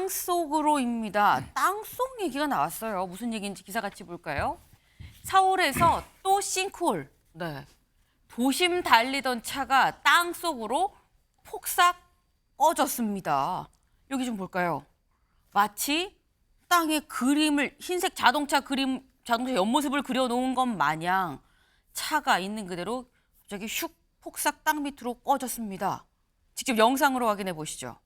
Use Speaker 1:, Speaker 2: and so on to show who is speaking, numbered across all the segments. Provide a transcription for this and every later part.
Speaker 1: 땅속으로입니다. 땅속 얘기가 나왔어요. 무슨 얘기인지 기사 같이 볼까요? 서울에서 또 싱크홀. 네. 도심 달리던 차가 땅속으로 폭삭 꺼졌습니다. 여기 좀 볼까요? 마치 땅에 그림을 흰색 자동차 옆모습을 그려놓은 것 마냥 차가 있는 그대로 갑자기 슉 폭삭 땅 밑으로 꺼졌습니다. 직접 영상으로 확인해 보시죠.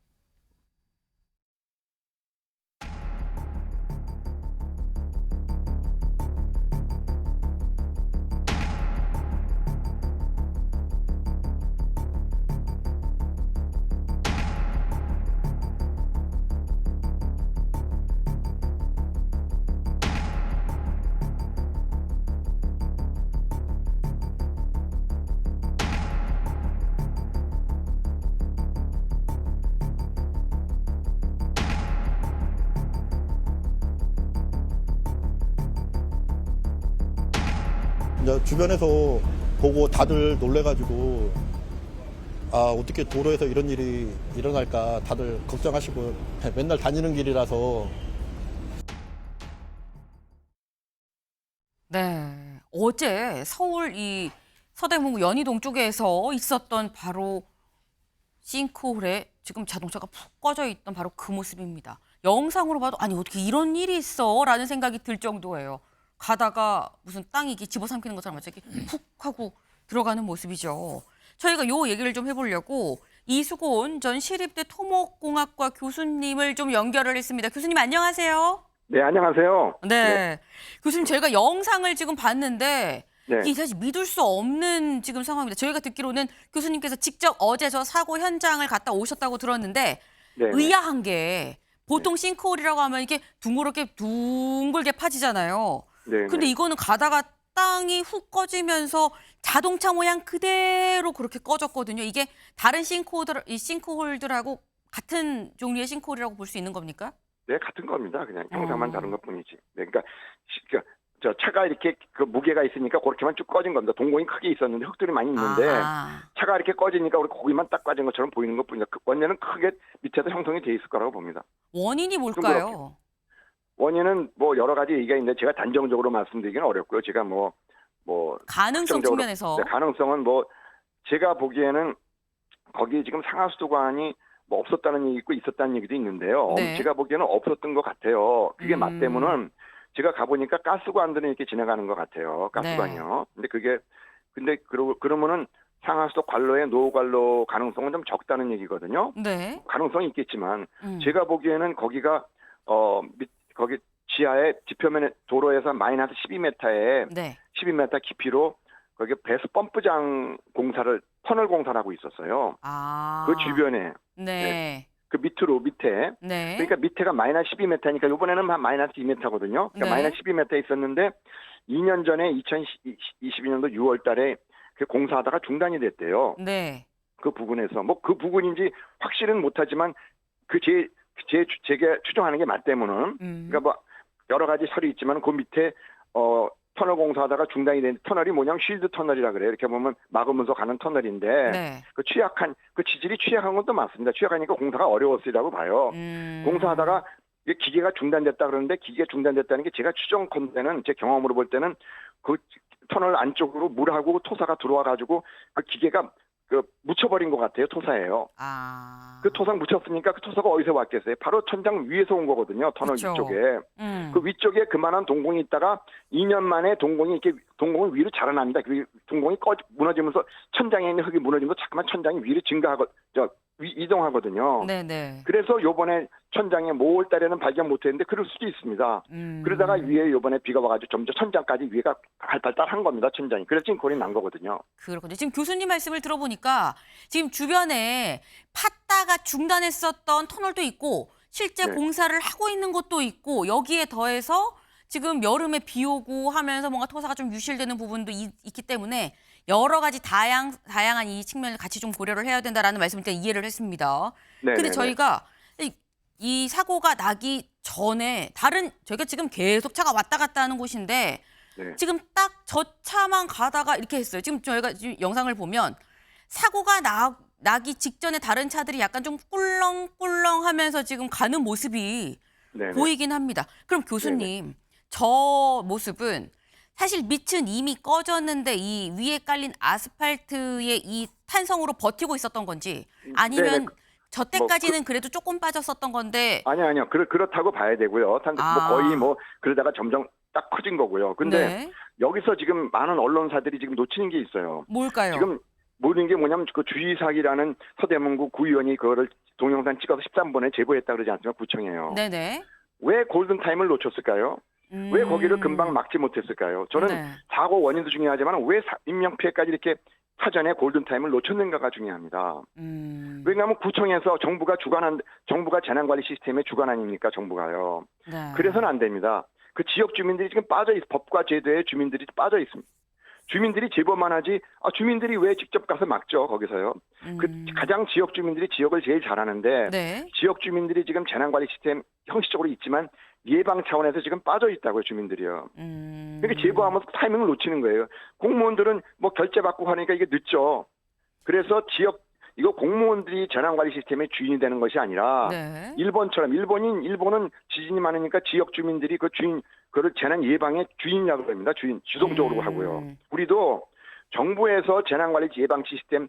Speaker 2: 이제 주변에서 보고 다들 놀래가지고 어떻게 도로에서 이런 일이 일어날까 다들 걱정하시고 맨날 다니는 길이라서.
Speaker 1: 네, 어제 서울 이 서대문구 연희동 쪽에서 있었던 바로 싱크홀에 지금 자동차가 푹 꺼져 있던 바로 그 모습입니다. 영상으로 봐도 아니 어떻게 이런 일이 있어? 라는 생각이 들 정도예요. 가다가 무슨 땅이 이렇게 집어삼키는 것처럼 갑자기 푹 하고 들어가는 모습이죠. 저희가 요 얘기를 좀 해보려고 이수곤 전 시립대 토목공학과 교수님을 좀 연결을 했습니다. 교수님 안녕하세요.
Speaker 3: 네, 안녕하세요.
Speaker 1: 네. 교수님 저희가 영상을 지금 봤는데
Speaker 3: 네.
Speaker 1: 이게 사실 믿을 수 없는 지금 상황입니다. 저희가 듣기로는 교수님께서 직접 어제 저 사고 현장을 갔다 오셨다고 들었는데
Speaker 3: 네.
Speaker 1: 의아한 게 보통 싱크홀이라고 하면 이게 둥그렇게 둥글게 파지잖아요.
Speaker 3: 네.
Speaker 1: 근데 이거는 가다가 땅이 훅 꺼지면서 자동차 모양 그대로 그렇게 꺼졌거든요. 이게 다른 싱크홀들하고 같은 종류의 싱크홀이라고 볼 수 있는 겁니까?
Speaker 3: 네, 같은 겁니다. 그냥 형상만 다른 것뿐이지. 네, 그러니까 저 차가 이렇게 그 무게가 있으니까 그렇게만 쭉 꺼진 겁니다. 동공이 크게 있었는데 흙들이 많이 있는데 차가 이렇게 꺼지니까 우리 거기만 딱 꺼진 것처럼 보이는 것뿐이다. 원래는 크게 밑에도 형성이 돼 있을 거라고 봅니다.
Speaker 1: 원인이 뭘까요?
Speaker 3: 원인은 뭐 여러 가지 얘기가 있는데 제가 단정적으로 말씀드리기는 어렵고요. 제가 뭐
Speaker 1: 가능성
Speaker 3: 확정적으로,
Speaker 1: 측면에서.
Speaker 3: 네, 가능성은 뭐 제가 보기에는 거기 지금 상하수도관이 뭐 없었다는 얘기 있고 있었다는 얘기도 있는데요.
Speaker 1: 네.
Speaker 3: 제가 보기에는 없었던 것 같아요. 그게 맞다면은 제가 가보니까 가스관들은 이렇게 지나가는 것 같아요. 가스관이요.
Speaker 1: 네.
Speaker 3: 근데 그러면은 상하수도 관로의 노관로 가능성은 좀 적다는 얘기거든요.
Speaker 1: 네.
Speaker 3: 가능성이 있겠지만 제가 보기에는 거기가 거기 지하에 지표면에 도로에서 마이너스 12m에
Speaker 1: 네.
Speaker 3: 12m 깊이로 거기 배수 펌프장 공사를 터널 공사를 하고 있었어요. 그 주변에
Speaker 1: 네.
Speaker 3: 그 밑에
Speaker 1: 네.
Speaker 3: 그러니까 밑에가 마이너스 12m니까 이번에는 한 마이너스 2m거든요. 그러니까
Speaker 1: 네.
Speaker 3: 마이너스 12m 있었는데 2년 전에 2022년도 6월 달에 그 공사하다가 중단이 됐대요.
Speaker 1: 네.
Speaker 3: 그 부분에서 뭐 그 부분인지 확실은 못하지만 제가 추정하는 게 맞다면은 그러니까 뭐 여러 가지 설이 있지만 그 밑에 터널 공사하다가 중단이 된 터널이 뭐냐면 쉴드 터널이라 그래요. 이렇게 보면 막으면서 가는 터널인데
Speaker 1: 네.
Speaker 3: 그 지질이 취약한 것도 맞습니다. 취약하니까 공사가 어려웠으리라고 봐요. 공사하다가 이게 기계가 중단됐다 그러는데 기계가 중단됐다는 게 제가 추정컨대는 제 경험으로 볼 때는 그 터널 안쪽으로 물하고 토사가 들어와 가지고 그 기계가 묻혀버린 것 같아요. 토사예요. 그 토사 묻혔으니까 그 토사가 어디서 왔겠어요? 바로 천장 위에서 온 거거든요. 터널
Speaker 1: 그쵸.
Speaker 3: 위쪽에. 그 위쪽에 그만한 동공이 있다가 2년 만에 동공이 위로 자라납니다. 그 동공이 무너지면서 천장에 있는 흙이 무너지면서 자꾸만 천장이 위로 이동하거든요.
Speaker 1: 네네.
Speaker 3: 그래서 요번에 천장에 5월 달에는 발견 못했는데 그럴 수도 있습니다. 그러다가 위에 요번에 비가 와가지고 점점 천장까지 위에가 발달한 겁니다. 천장이. 그래서 싱크홀이 난 거거든요.
Speaker 1: 그렇군요. 지금 교수님 말씀을 들어보니까 지금 주변에 팠다가 중단했었던 터널도 있고 실제
Speaker 3: 네.
Speaker 1: 공사를 하고 있는 곳도 있고 여기에 더해서 지금 여름에 비 오고 하면서 뭔가 토사가 좀 유실되는 부분도 있기 때문에 여러 가지 다양한 이 측면을 같이 좀 고려를 해야 된다라는 말씀을 일단 이해를 했습니다. 근데 저희가 이 사고가 나기 전에 저희가 지금 계속 차가 왔다 갔다 하는 곳인데
Speaker 3: 네.
Speaker 1: 지금 딱 저 차만 가다가 이렇게 했어요. 지금 저희가 지금 영상을 보면 사고가 나기 직전에 다른 차들이 약간 좀 꿀렁꿀렁하면서 지금 가는 모습이
Speaker 3: 네네.
Speaker 1: 보이긴 합니다. 그럼 교수님, 저 모습은 사실 밑은 이미 꺼졌는데 이 위에 깔린 아스팔트의 이 탄성으로 버티고 있었던 건지 아니면
Speaker 3: 네네.
Speaker 1: 저 때까지는 그래도 조금 빠졌었던 건데
Speaker 3: 아니요. 그렇다고 봐야 되고요. 거의 그러다가 점점 딱 커진 거고요. 근데
Speaker 1: 네.
Speaker 3: 여기서 지금 많은 언론사들이 지금 놓치는 게 있어요.
Speaker 1: 뭘까요?
Speaker 3: 지금 모르는 게 뭐냐면 그 주의사기라는 서대문구 구의원이 그거를 동영상 찍어서 13번에 제보했다 그러지 않습니까? 구청에요.
Speaker 1: 네네.
Speaker 3: 왜 골든타임을 놓쳤을까요? 왜 거기를 금방 막지 못했을까요? 저는
Speaker 1: 네.
Speaker 3: 사고 원인도 중요하지만 왜 인명피해까지 이렇게 사전에 골든타임을 놓쳤는가가 중요합니다. 왜냐하면 구청에서 정부가 재난관리 시스템의 주관 아닙니까? 정부가요.
Speaker 1: 네.
Speaker 3: 그래서는 안 됩니다. 그 지역 주민들이 지금 법과 제도에 주민들이 빠져 있습니다. 주민들이 제보만 하지 주민들이 왜 직접 가서 막죠? 거기서요. 그 가장 지역 주민들이 지역을 제일 잘하는데
Speaker 1: 네.
Speaker 3: 지역 주민들이 지금 재난관리 시스템 형식적으로 있지만 예방 차원에서 지금 빠져 있다고요, 주민들이요. 그러니까 제보하면서 타이밍을 놓치는 거예요. 공무원들은 뭐 결제 받고 하니까 이게 늦죠. 그래서 이거 공무원들이 재난관리 시스템의 주인이 되는 것이 아니라
Speaker 1: 네.
Speaker 3: 일본처럼 일본은 지진이 많으니까 지역 주민들이 그걸 재난 예방의 주인이라고 합니다. 주동적으로 하고요. 우리도 정부에서 재난관리 예방 시스템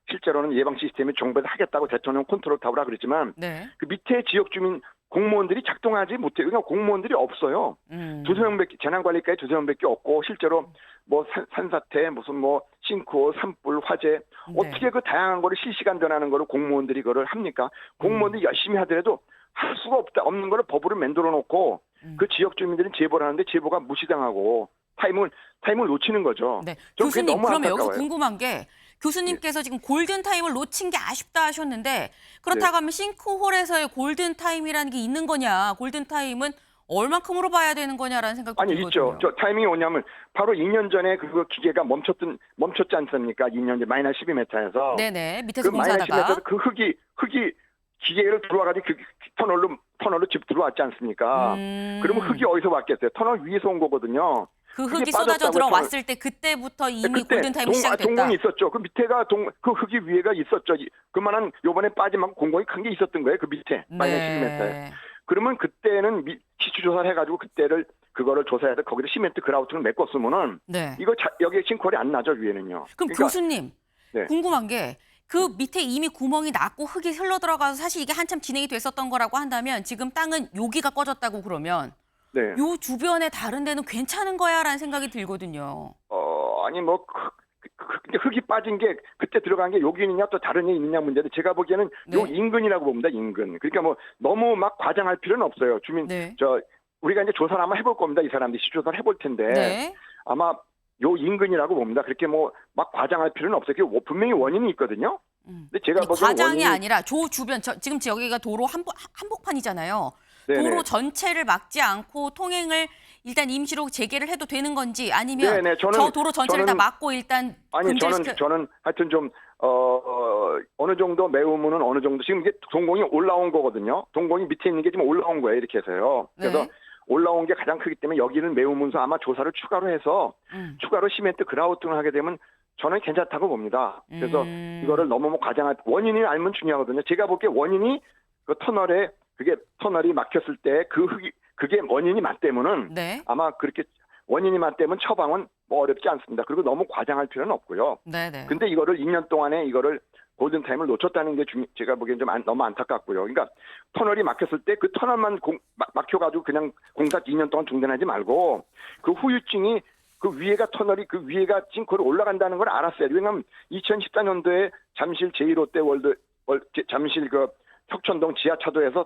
Speaker 3: 실제로는 예방 시스템이 정부에서 하겠다고 대통령 컨트롤 타워라 그랬지만
Speaker 1: 네.
Speaker 3: 그 밑에 지역 주민 공무원들이 작동하지 못해요. 그러니까 공무원들이 없어요. 두세 명밖에 재난관리과에 두세 명밖에 없고 실제로 뭐 산사태 무슨 뭐 싱크홀, 산불, 화재 어떻게 그 다양한 거를 실시간 변하는 거를 공무원들이 그걸 합니까? 공무원들이 열심히 하더라도 할 수가 없는 거를 법으로 만들어 놓고 그 지역 주민들은 제보를 하는데 제보가 무시당하고 타임을 놓치는 거죠.
Speaker 1: 네.
Speaker 3: 전 그게
Speaker 1: 교수님,
Speaker 3: 너무
Speaker 1: 그러면 여기서
Speaker 3: 안타까워요.
Speaker 1: 궁금한 게 교수님께서 지금 골든타임을 놓친 게 아쉽다 하셨는데 그렇다고 하면 싱크홀에서의 골든타임이라는 게 있는 거냐? 골든타임은 얼만큼으로 봐야 되는 거냐라는 생각도
Speaker 3: 아니
Speaker 1: 들거든요.
Speaker 3: 있죠. 저 타이밍이 뭐냐면 바로 2년 전에 그거 기계가 멈췄지 않습니까? 2년 전 마이너스 12m에서
Speaker 1: 네네. 밑에서
Speaker 3: 그 마이너스
Speaker 1: 공사하다가
Speaker 3: 12m에서 그 흙이 기계를 들어와가지고 그 터널로 집 들어왔지 않습니까? 그러면 흙이 어디서 왔겠어요? 터널 위에서 온 거거든요.
Speaker 1: 그
Speaker 3: 그게
Speaker 1: 흙이 쏟아져
Speaker 3: 빠졌다고
Speaker 1: 들어왔을 때 그때부터 이미
Speaker 3: 그때
Speaker 1: 골든타임이 시작이 됐다.
Speaker 3: 동공이 있었죠. 그 밑에가 그 흙이 위에가 있었죠. 그만한 요번에 빠지면 공공이 큰 게 있었던 거예요. 그 밑에 마이너스 12m에. 그러면 그때는 시추 조사를 해가지고 그거를 조사해서 거기다 시멘트 그라우트를 메꿨으면은
Speaker 1: 네.
Speaker 3: 이거 여기에 싱크홀이 안 나죠 위에는요.
Speaker 1: 그럼
Speaker 3: 그러니까
Speaker 1: 교수님
Speaker 3: 네.
Speaker 1: 궁금한 게 그 밑에 이미 구멍이 났고 흙이 흘러 들어가서 사실 이게 한참 진행이 됐었던 거라고 한다면 지금 땅은 여기가 꺼졌다고 그러면
Speaker 3: 네.
Speaker 1: 요 주변에 다른 데는 괜찮은 거야라는 생각이 들거든요.
Speaker 3: 아니 뭐 흙이 빠진 게 그때 들어간 게 여기 있느냐 또 다른 데 있느냐 문제인데 제가 보기에는
Speaker 1: 네.
Speaker 3: 요 인근이라고 봅니다. 인근. 그러니까 뭐 너무 막 과장할 필요는 없어요.
Speaker 1: 네.
Speaker 3: 우리가 이제 조사를 아마 해볼 겁니다. 이 사람들이 시조사를 해볼 텐데
Speaker 1: 네.
Speaker 3: 아마 요 인근이라고 봅니다. 그렇게 뭐 막 과장할 필요는 없어요. 그게 분명히 원인이 있거든요. 근데 제가
Speaker 1: 아니,
Speaker 3: 보기엔
Speaker 1: 과장이 아니라 조 주변 지금 여기가 도로 한복판이잖아요.
Speaker 3: 네네.
Speaker 1: 도로 전체를 막지 않고 통행을 일단 임시로 재개를 해도 되는 건지 아니면
Speaker 3: 네네,
Speaker 1: 저 도로 전체를 다 막고 일단
Speaker 3: 아니 저는 하여튼 좀 어느 정도 매우면은 어느 정도 지금 이게 동공이 올라온 거거든요. 동공이 밑에 있는 게 지금 올라온 거예요. 이렇게 해서요. 그래서
Speaker 1: 네.
Speaker 3: 올라온 게 가장 크기 때문에 여기는 매우면서 아마 조사를 추가로 해서 추가로 시멘트 그라우팅을 하게 되면 저는 괜찮다고 봅니다. 그래서 이거를 너무 과장할 원인이 알면 중요하거든요. 제가 보기에 원인이 그 터널이 막혔을 때 그게 원인이 맞다면은
Speaker 1: 네.
Speaker 3: 아마 그렇게 원인이 맞다면 처방은 뭐 어렵지 않습니다. 그리고 너무 과장할 필요는 없고요.
Speaker 1: 네네.
Speaker 3: 근데 이거를 2년 동안에 이거를 골든타임을 놓쳤다는 게 제가 보기엔 좀 너무 안타깝고요. 그러니까 터널이 막혔을 때 그 터널만 막혀가지고 그냥 공사 2년 동안 중단하지 말고 그 후유증이 그 위에가 터널이 그 위에가 싱크홀이 올라간다는 걸 알았어요. 왜냐하면 2014년도에 잠실 제1롯데 잠실 그 혁천동 지하차도에서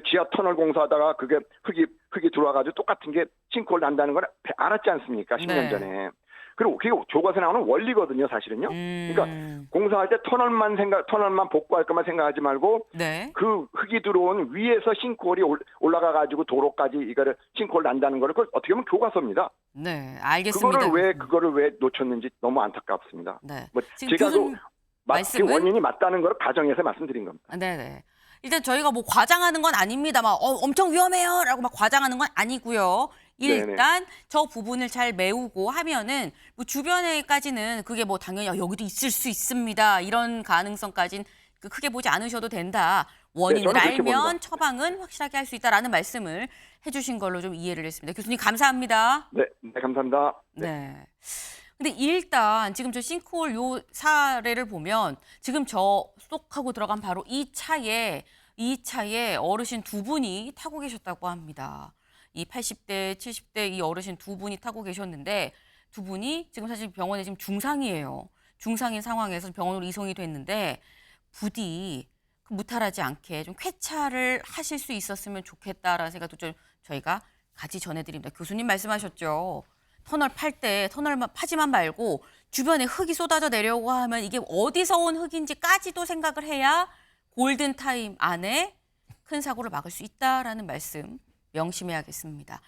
Speaker 3: 지하 터널 공사하다가 그게 흙이 들어와가지고 똑같은 게 싱크홀 난다는 걸 알았지 않습니까? 10년
Speaker 1: 네.
Speaker 3: 전에. 그리고 그게 교과서에 나오는 원리거든요, 사실은요. 그러니까 공사할 때 터널만 복구할 것만 생각하지 말고
Speaker 1: 네.
Speaker 3: 그 흙이 들어온 위에서 싱크홀이 올라가가지고 도로까지 이거를 싱크홀 난다는 거를 그걸 어떻게 보면 교과서입니다.
Speaker 1: 네, 알겠습니다.
Speaker 3: 그거를 왜 놓쳤는지 너무 안타깝습니다.
Speaker 1: 네.
Speaker 3: 뭐
Speaker 1: 지금
Speaker 3: 제가
Speaker 1: 교수님 말씀은
Speaker 3: 원인이 맞다는 걸 가정해서 말씀드린 겁니다.
Speaker 1: 네네. 일단 저희가 뭐 과장하는 건 아닙니다. 막 엄청 위험해요라고 막 과장하는 건 아니고요. 일단 저 부분을 잘 메우고 하면은 뭐 주변에까지는 그게 뭐 당연히 여기도 있을 수 있습니다. 이런 가능성까지는 크게 보지 않으셔도 된다. 원인을
Speaker 3: 저는 그렇게
Speaker 1: 알면
Speaker 3: 봅니다.
Speaker 1: 처방은 확실하게 할 수 있다라는 말씀을 해주신 걸로 좀 이해를 했습니다. 교수님 감사합니다.
Speaker 3: 네, 감사합니다.
Speaker 1: 네. 근데 일단 지금 저 싱크홀 요 사례를 보면 지금 저 쏙 하고 들어간 바로 이 차에 어르신 두 분이 타고 계셨다고 합니다. 이 80대, 70대 이 어르신 두 분이 타고 계셨는데 두 분이 지금 사실 병원에 지금 중상이에요. 중상인 상황에서 병원으로 이송이 됐는데 부디 무탈하지 않게 좀 쾌차를 하실 수 있었으면 좋겠다라는 생각도 좀 저희가 같이 전해드립니다. 교수님 말씀하셨죠. 터널 팔 때 터널만 파지만 말고 주변에 흙이 쏟아져 내려오고 하면 이게 어디서 온 흙인지까지도 생각을 해야 골든타임 안에 큰 사고를 막을 수 있다라는 말씀 명심해야겠습니다.